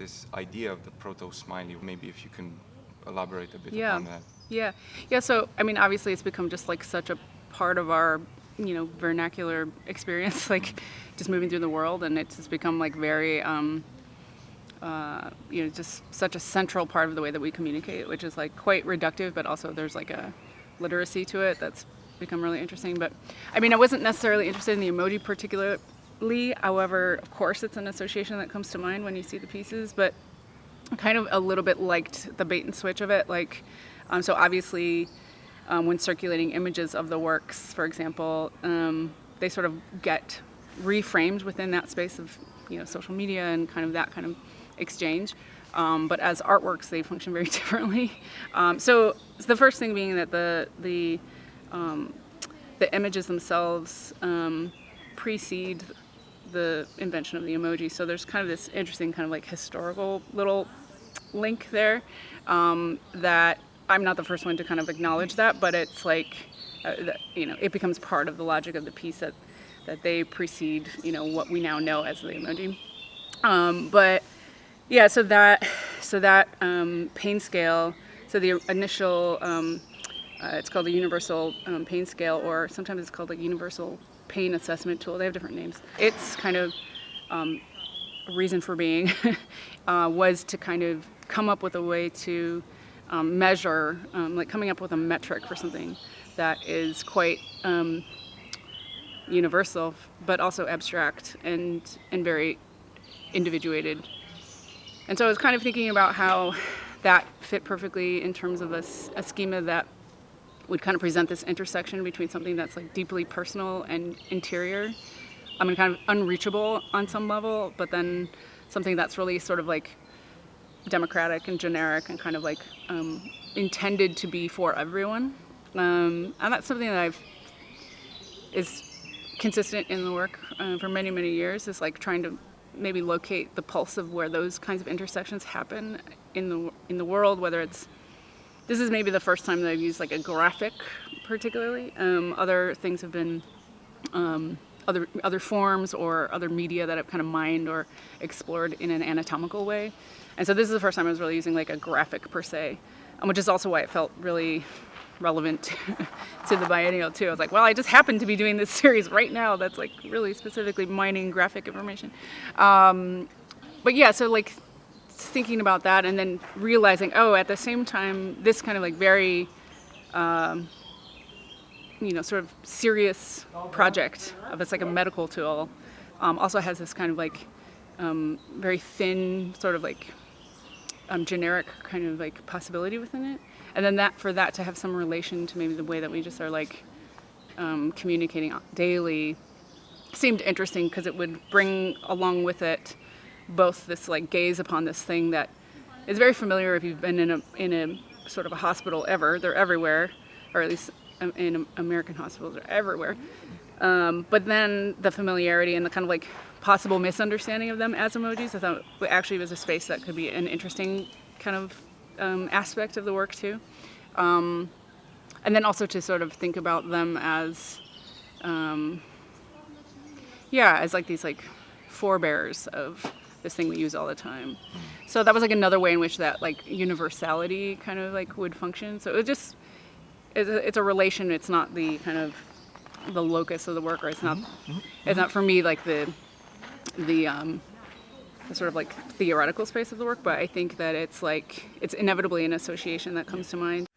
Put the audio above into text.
this idea of the proto-smiley. Maybe if you can elaborate a bit Yeah. on that. Yeah. So, I mean, obviously, it's become just like such a part of our, vernacular experience, like just moving through the world, and it's just become like very, just such a central part of the way that we communicate, which is like quite reductive, but also there's like a literacy to it that's become really interesting. But I mean, I wasn't necessarily interested in the emoji particularly. However, of course, it's an association that comes to mind when you see the pieces, but kind of a little bit liked the bait and switch of it. Like, so obviously, when circulating images of the works, for example, they sort of get reframed within that space of social media and kind of that kind of exchange. But as artworks, they function very differently. So the first thing being that the images themselves precede the invention of the emoji. So there's kind of this interesting kind of like historical little link there that I'm not the first one to kind of acknowledge that, but it's like, it becomes part of the logic of the piece that they precede, what we now know as the emoji. But yeah, so that pain scale, so the initial, it's called the universal pain scale, or sometimes it's called a universal pain assessment tool. They have different names. It's kind of reason for being was to kind of come up with a way to measure, like coming up with a metric for something that is quite universal, but also abstract and very individuated. And so I was kind of thinking about how that fit perfectly in terms of a schema that would kind of present this intersection between something that's like deeply personal and interior. I mean, kind of unreachable on some level, but then something that's really sort of like democratic and generic and kind of like intended to be for everyone. And that's something that is consistent in the work for many, many years, is like trying to maybe locate the pulse of where those kinds of intersections happen in the world, whether it's, this is maybe the first time that I've used like a graphic particularly. Other things have been other forms or other media that I've kind of mined or explored in an anatomical way. And so this is the first time I was really using like a graphic per se, which is also why it felt really relevant to the biennial too. I was like, well, I just happen to be doing this series right now that's like really specifically mining graphic information. But yeah, so like thinking about that and then realizing, oh, at the same time, this kind of like very, sort of serious project of it's like a medical tool also has this kind of like very thin sort of like generic kind of like possibility within it. And then for that to have some relation to maybe the way that we just are like communicating daily seemed interesting, because it would bring along with it both this like gaze upon this thing that is very familiar if you've been in a sort of a hospital ever. They're everywhere, or at least in American hospitals are everywhere. But then the familiarity and the kind of like possible misunderstanding of them as emojis, I thought actually was a space that could be an interesting kind of aspect of the work too. And then also to sort of think about them as, as like these like forebears of this thing we use all the time. So that was like another way in which that like universality kind of like would function. So it's a relation. It's not the kind of the locus of the work, or it's not for me like the sort of like theoretical space of the work, but I think that it's inevitably an association that comes to mind.